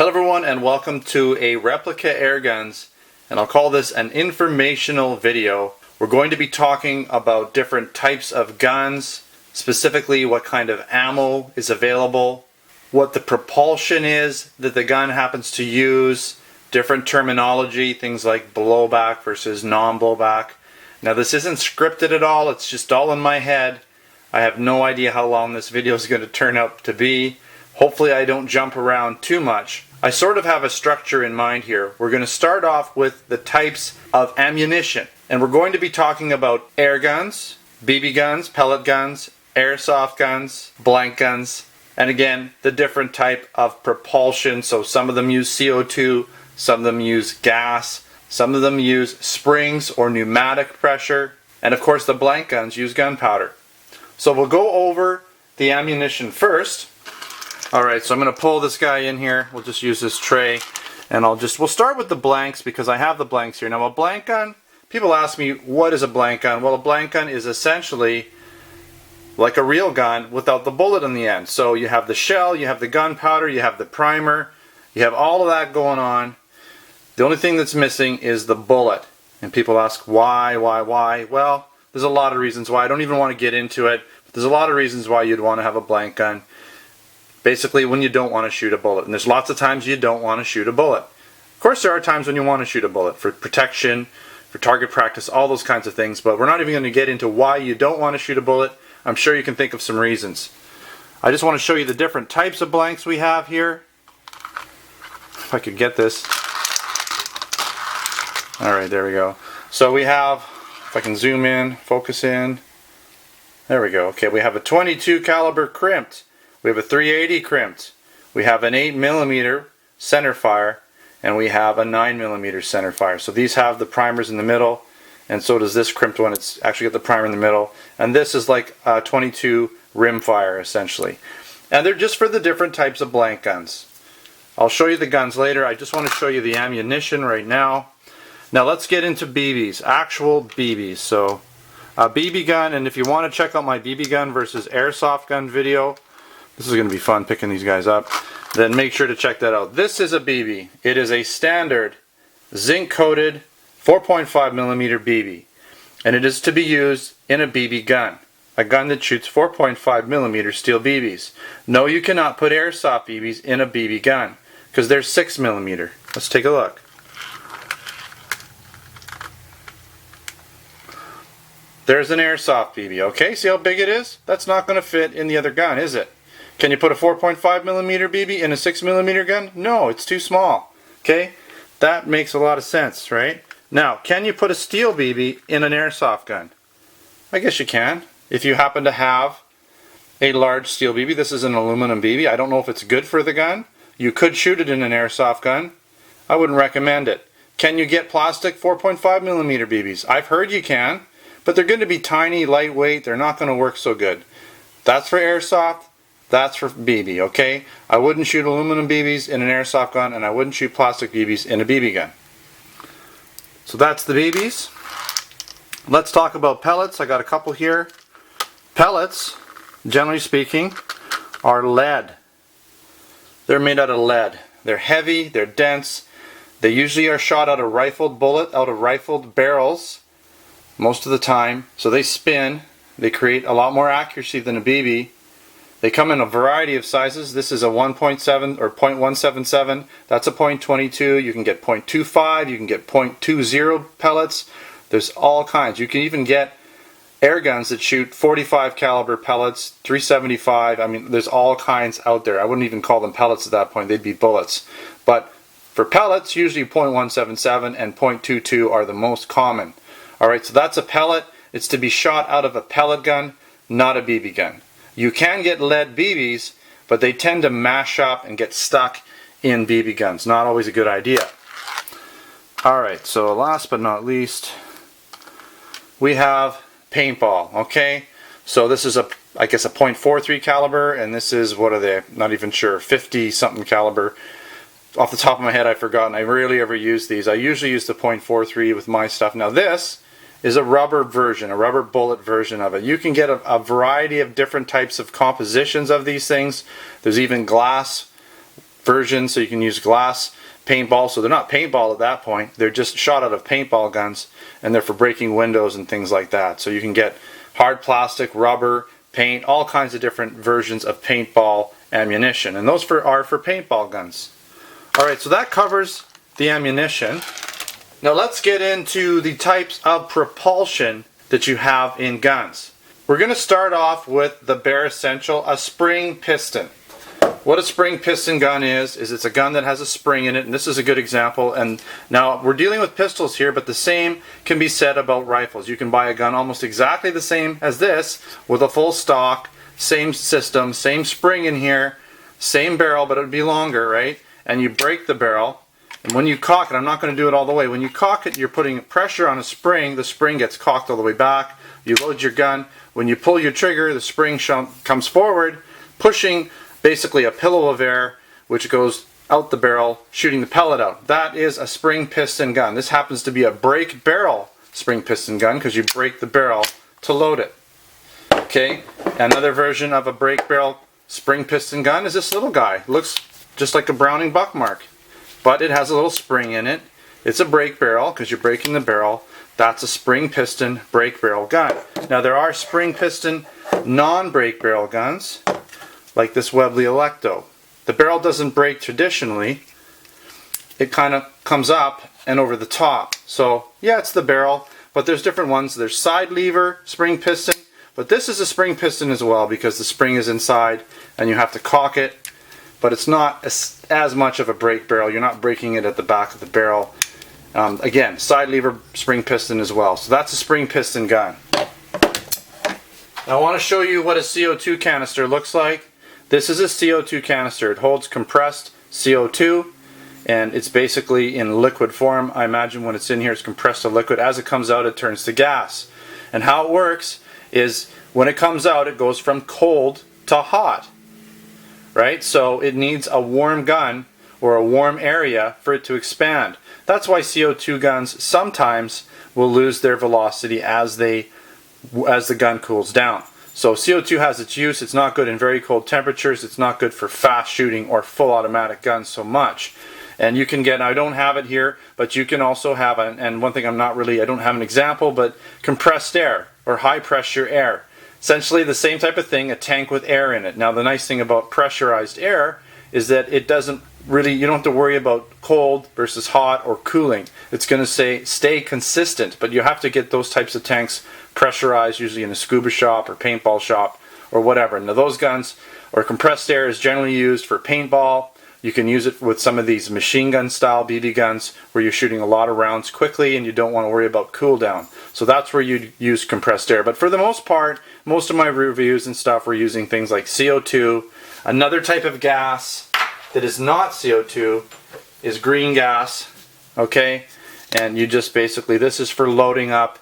Hello everyone and welcome to a replica Airguns, and I'll call this an informational video. We're going to be talking about different types of guns, specifically what kind of ammo is available, what the propulsion is that the gun happens to use, different terminology, things like blowback versus non-blowback. Now this isn't scripted at all, it's just all in my head. I have no idea how long this video is going to turn out to be. Hopefully I don't jump around too much. I sort of have a structure in mind here. We're going to start off with the types of ammunition. And we're going to be talking about air guns, BB guns, pellet guns, airsoft guns, blank guns, and again, the different type of propulsion. So some of them use CO2, some of them use gas, some of them use springs or pneumatic pressure, and of course the blank guns use gunpowder. So we'll go over the ammunition first. Alright, so I'm going to pull this guy in here. We'll just use this tray, and we'll start with the blanks because I have the blanks here. Now a blank gun, people ask me, what is a blank gun? Well, a blank gun is essentially like a real gun without the bullet in the end. So you have the shell, you have the gunpowder, you have the primer, you have all of that going on. The only thing that's missing is the bullet. And people ask, why? Well, there's a lot of reasons why. I don't even want to get into it. But there's a lot of reasons why you'd want to have a blank gun. Basically when you don't want to shoot a bullet. And there's lots of times you don't want to shoot a bullet. Of course there are times when you want to shoot a bullet for protection, for target practice, all those kinds of things. But we're not even going to get into why you don't want to shoot a bullet. I'm sure you can think of some reasons. I just want to show you the different types of blanks we have here. If I could get this. Alright, there we go. So we have, if I can zoom in, focus in. There we go. Okay, we have a 22 caliber crimped. We have a 380 crimped. We have an 8mm center fire, and we have a 9mm center fire. So these have the primers in the middle, and so does this crimped one. It's actually got the primer in the middle. And this is like a 22 rim fire essentially. And they're just for the different types of blank guns. I'll show you the guns later. I just want to show you the ammunition right now. Now let's get into BBs, actual BBs. So a BB gun, and if you want to check out my BB gun versus airsoft gun video, this is going to be fun picking these guys up, then make sure to check that out. This is a BB. It is a standard zinc coated 4.5mm BB, and it is to be used in a BB gun, a gun that shoots 4.5mm steel BBs. No, you cannot put airsoft BBs in a BB gun because they're 6mm. Let's take a look. There's an airsoft BB. Okay, see how big it is? That's not going to fit in the other gun, is it? Can you put a 4.5mm BB in a 6mm gun? No, it's too small. Okay, that makes a lot of sense, right? Now, can you put a steel BB in an airsoft gun? I guess you can. If you happen to have a large steel BB, this is an aluminum BB. I don't know if it's good for the gun. You could shoot it in an airsoft gun. I wouldn't recommend it. Can you get plastic 4.5mm BBs? I've heard you can, but they're going to be tiny, lightweight. They're not going to work so good. That's for airsoft. That's for BB, okay? I wouldn't shoot aluminum BBs in an airsoft gun, and I wouldn't shoot plastic BBs in a BB gun. So that's the BBs. Let's talk about pellets. I got a couple here. Pellets, generally speaking, are lead. They're made out of lead. They're heavy, they're dense. They usually are shot out of rifled bullet, out of rifled barrels, most of the time. So they spin. They create a lot more accuracy than a BB. They come in a variety of sizes. This is a 1.7 or 0.177. That's a 0.22. You can get 0.25. You can get 0.20 pellets. There's all kinds. You can even get air guns that shoot 45 caliber pellets, 375. I mean, there's all kinds out there. I wouldn't even call them pellets at that point. They'd be bullets. But for pellets, usually 0.177 and 0.22 are the most common. Alright, so that's a pellet. It's to be shot out of a pellet gun, not a BB gun. You can get lead BBs, but they tend to mash up and get stuck in BB guns. Not always a good idea. Alright, so last but not least, we have paintball, okay? So this is I guess a .43 caliber, and this is, what are they? Not even sure, 50 something caliber. Off the top of my head I've forgotten. I rarely ever use these. I usually use the .43 with my stuff. Now this is a rubber version, a rubber bullet version of it. You can get a variety of different types of compositions of these things. There's even glass versions, so you can use glass paintball. So they're not paintball at that point, they're just shot out of paintball guns, and they're for breaking windows and things like that. So you can get hard plastic, rubber, paint, all kinds of different versions of paintball ammunition, and those are for paintball guns. Alright, so that covers the ammunition. Now let's get into the types of propulsion that you have in guns. We're going to start off with the bare essential, a spring piston. What a spring piston gun is it's a gun that has a spring in it, and this is a good example. And now we're dealing with pistols here, but the same can be said about rifles. You can buy a gun almost exactly the same as this, with a full stock, same system, same spring in here, same barrel, but it would be longer, right? And you break the barrel, and when you cock it, I'm not going to do it all the way, when you cock it, you're putting pressure on a spring, the spring gets cocked all the way back, you load your gun, when you pull your trigger, the spring comes forward, pushing basically a pillow of air, which goes out the barrel, shooting the pellet out. That is a spring piston gun. This happens to be a break barrel spring piston gun, because you break the barrel to load it. Okay, another version of a break barrel spring piston gun is this little guy. Looks just like a Browning buckmark, but it has a little spring in it. It's a break barrel because you're breaking the barrel. That's a spring piston break barrel gun. Now there are spring piston non-break barrel guns, like this Webley Electo. The barrel doesn't break traditionally. It kind of comes up and over the top. So yeah, it's the barrel, but there's different ones. There's side lever spring piston, but this is a spring piston as well, because the spring is inside and you have to cock it, but it's not as much of a break barrel. You're not breaking it at the back of the barrel. Again, side lever spring piston as well. So that's a spring piston gun. Now I want to show you what a CO2 canister looks like. This is a CO2 canister. It holds compressed CO2, and it's basically in liquid form. I imagine when it's in here it's compressed to liquid. As it comes out, it turns to gas. And how it works is when it comes out, it goes from cold to hot. Right? So it needs a warm gun or a warm area for it to expand. That's why CO2 guns sometimes will lose their velocity as the gun cools down. So CO2 has its use. It's not good in very cold temperatures. It's not good for fast shooting or full automatic guns so much. And you can get, I don't have it here, but you can also have, and one thing I don't have an example, but compressed air or high pressure air. Essentially the same type of thing, a tank with air in it. Now the nice thing about pressurized air is that it doesn't really, you don't have to worry about cold versus hot or cooling. It's going to stay consistent, but you have to get those types of tanks pressurized, usually in a scuba shop or paintball shop or whatever. Now those guns, or compressed air, is generally used for paintball. You can use it with some of these machine gun style BB guns where you're shooting a lot of rounds quickly and you don't want to worry about cool down. So that's where you use compressed air. But for the most part, most of my reviews and stuff are using things like CO2. Another type of gas that is not CO2 is green gas. Okay, and you just basically, this is for loading up.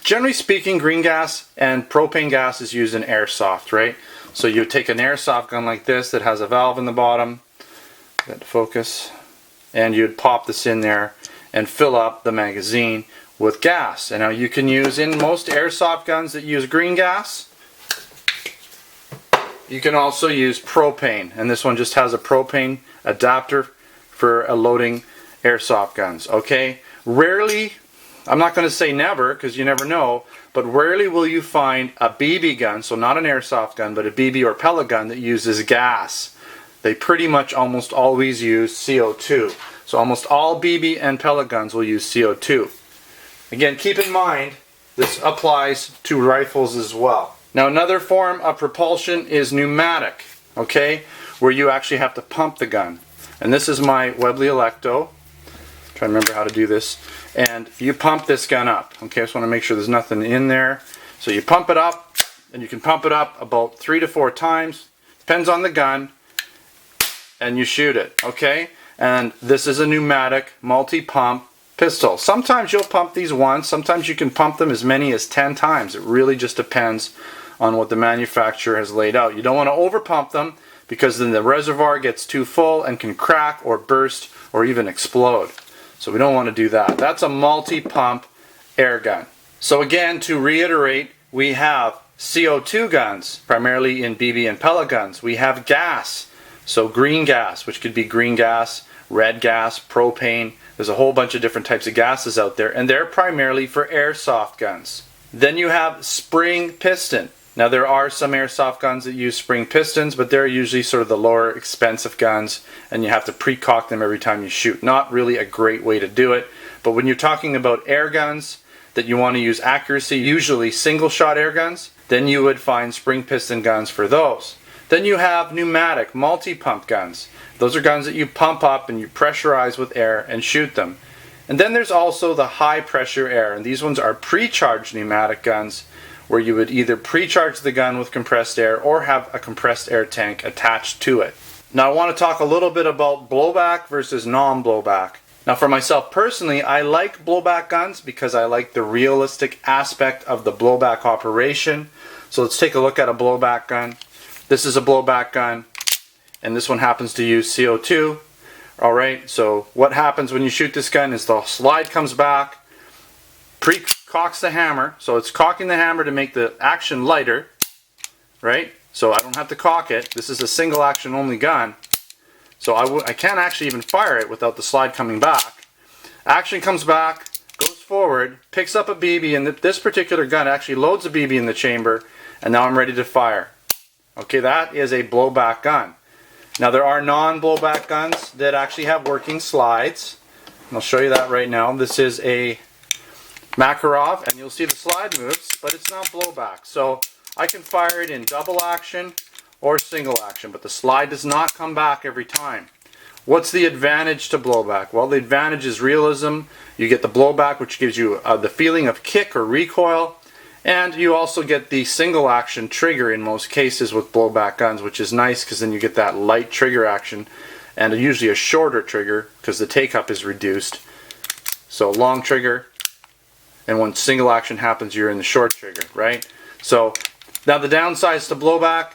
Generally speaking, green gas and propane gas is used in airsoft, right? So you take an airsoft gun like this that has a valve in the bottom, got to focus, and you'd pop this in there and fill up the magazine with gas. And now you can use, in most airsoft guns that use green gas, you can also use propane, and this one just has a propane adapter for loading airsoft guns. Okay, rarely, I'm not going to say never because you never know, but rarely will you find a BB gun, so not an airsoft gun, but a BB or pellet gun that uses gas. They pretty much almost always use CO2. So almost all BB and pellet guns will use CO2. Again, keep in mind, this applies to rifles as well. Now another form of propulsion is pneumatic, okay, where you actually have to pump the gun. And this is my Webley Electo. Try to remember how to do this. And you pump this gun up. Okay, I just want to make sure there's nothing in there. So you pump it up, and you can pump it up about 3 to 4 times. Depends on the gun. And you shoot it. Okay? And this is a pneumatic multi-pump pistol. Sometimes you'll pump these once. Sometimes you can pump them as many as 10 times. It really just depends on what the manufacturer has laid out. You don't want to over-pump them because then the reservoir gets too full and can crack or burst or even explode. So we don't want to do that. That's a multi-pump air gun. So again, to reiterate, we have CO2 guns, primarily in BB and pellet guns. We have gas So green gas, which could be green gas, red gas, propane. There's a whole bunch of different types of gases out there, and they're primarily for airsoft guns. Then you have spring piston. Now there are some airsoft guns that use spring pistons, but they're usually sort of the lower expensive guns, and you have to pre-cock them every time you shoot. Not really a great way to do it, but when you're talking about air guns that you want to use accuracy, usually single shot air guns, then you would find spring piston guns for those. Then you have pneumatic multi-pump guns. Those are guns that you pump up and you pressurize with air and shoot them. And then there's also the high pressure air, and these ones are pre-charged pneumatic guns, where you would either pre-charge the gun with compressed air or have a compressed air tank attached to it. Now I want to talk a little bit about blowback versus non-blowback. Now for myself personally, I like blowback guns because I like the realistic aspect of the blowback operation. So let's take a look at a blowback gun. This is a blowback gun, and this one happens to use CO2. Alright, so what happens when you shoot this gun is the slide comes back, pre-cocks the hammer, so it's cocking the hammer to make the action lighter, right? So I don't have to cock it. This is a single action only gun, so I can't actually even fire it without the slide coming back. Action comes back, goes forward, picks up a BB, and this particular gun actually loads a BB in the chamber, and now I'm ready to fire. Okay, that is a blowback gun. Now there are non-blowback guns that actually have working slides. I'll show you that right now. This is a Makarov, and you'll see the slide moves, but it's not blowback. So I can fire it in double action or single action, but the slide does not come back every time. What's the advantage to blowback? Well, the advantage is realism. You get the blowback, which gives you the feeling of kick or recoil. And you also get the single action trigger in most cases with blowback guns, which is nice because then you get that light trigger action and usually a shorter trigger because the take-up is reduced. So long trigger, and when single action happens, you're in the short trigger, right? So now the downside to blowback,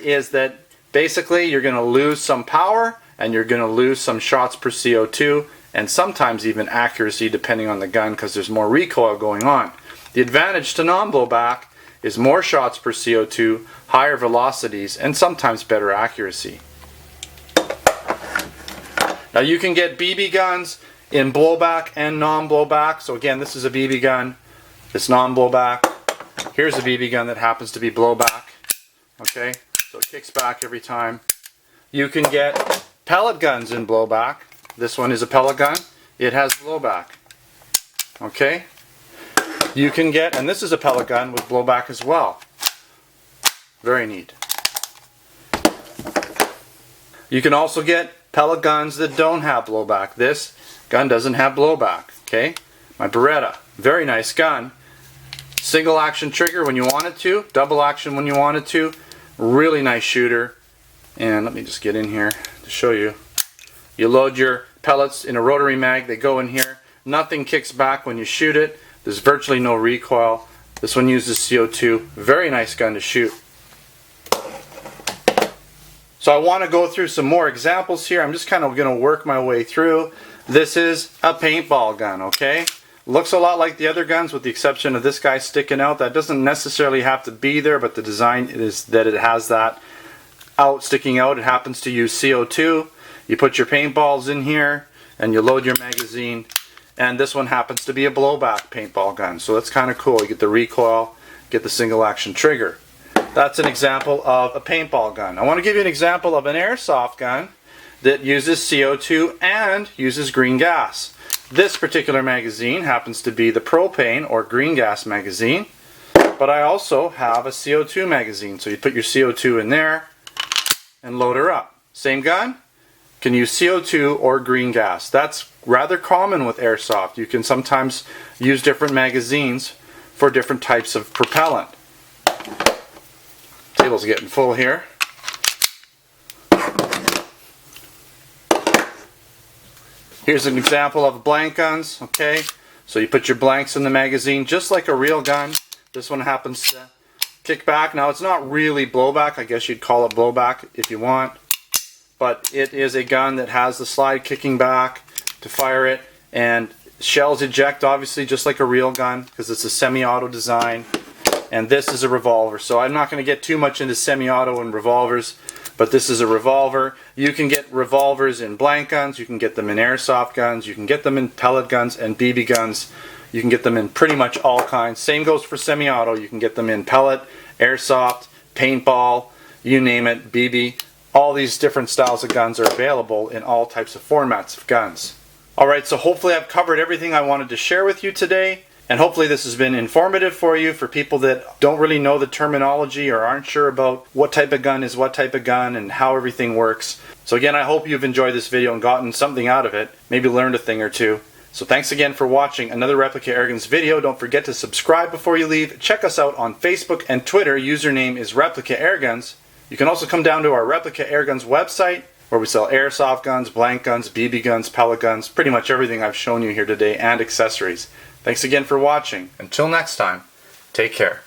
is that basically you're going to lose some power and you're going to lose some shots per CO2 and sometimes even accuracy depending on the gun because there's more recoil going on. The advantage to non-blowback is more shots per CO2, higher velocities, and sometimes better accuracy. Now you can get BB guns in blowback and non-blowback. So again, this is a BB gun. It's non-blowback. Here's a BB gun that happens to be blowback. Okay, so it kicks back every time. You can get pellet guns in blowback. This one is a pellet gun. It has blowback. Okay. You can get, and this is a pellet gun with blowback as well. Very neat. You can also get pellet guns that don't have blowback. This gun doesn't have blowback. Okay, my Beretta, very nice gun. Single action trigger when you want it to, double action when you want it to. Really nice shooter. And let me just get in here to show you. You load your pellets in a rotary mag. They go in here. Nothing kicks back when you shoot it. There's virtually no recoil. This one uses CO2. Very nice gun to shoot. So I want to go through some more examples here. I'm just kind of going to work my way through. This is a paintball gun, okay? Looks a lot like the other guns with the exception of this guy sticking out. That doesn't necessarily have to be there, but the design is that it has that sticking out. It happens to use CO2. You put your paintballs in here and you load your magazine. And this one happens to be a blowback paintball gun. So that's kind of cool. You get the recoil, get the single action trigger. That's an example of a paintball gun. I want to give you an example of an airsoft gun that uses CO2 and uses green gas. This particular magazine happens to be the propane or green gas magazine. But I also have a CO2 magazine. So you put your CO2 in there and load her up. Same gun. Can use CO2 or green gas. That's rather common with airsoft. You can sometimes use different magazines for different types of propellant. Table's getting full here. Here's an example of blank guns. Okay, so you put your blanks in the magazine just like a real gun. This one happens to kick back. Now it's not really blowback. I guess you'd call it blowback if you want. But it is a gun that has the slide kicking back to fire it, and shells eject obviously just like a real gun because it's a semi-auto design. And this is a revolver, so I'm not going to get too much into semi-auto and revolvers. but this is a revolver. You can get revolvers in blank guns, you can get them in airsoft guns, you can get them in pellet guns and BB guns. You can get them in pretty much all kinds. Same goes for semi-auto. You can get them in pellet, airsoft, paintball, you name it, BB. All these different styles of guns are available in all types of formats of guns. Alright, so hopefully I've covered everything I wanted to share with you today. And hopefully this has been informative for you, for people that don't really know the terminology or aren't sure about what type of gun is what type of gun and how everything works. So again, I hope you've enjoyed this video and gotten something out of it. Maybe learned a thing or two. So thanks again for watching another Replica Airguns video. Don't forget to subscribe before you leave. Check us out on Facebook and Twitter. Username is Replica Airguns. You can also come down to our Replica Airguns website, where we sell airsoft guns, blank guns, BB guns, pellet guns, pretty much everything I've shown you here today, and accessories. Thanks again for watching. Until next time, take care.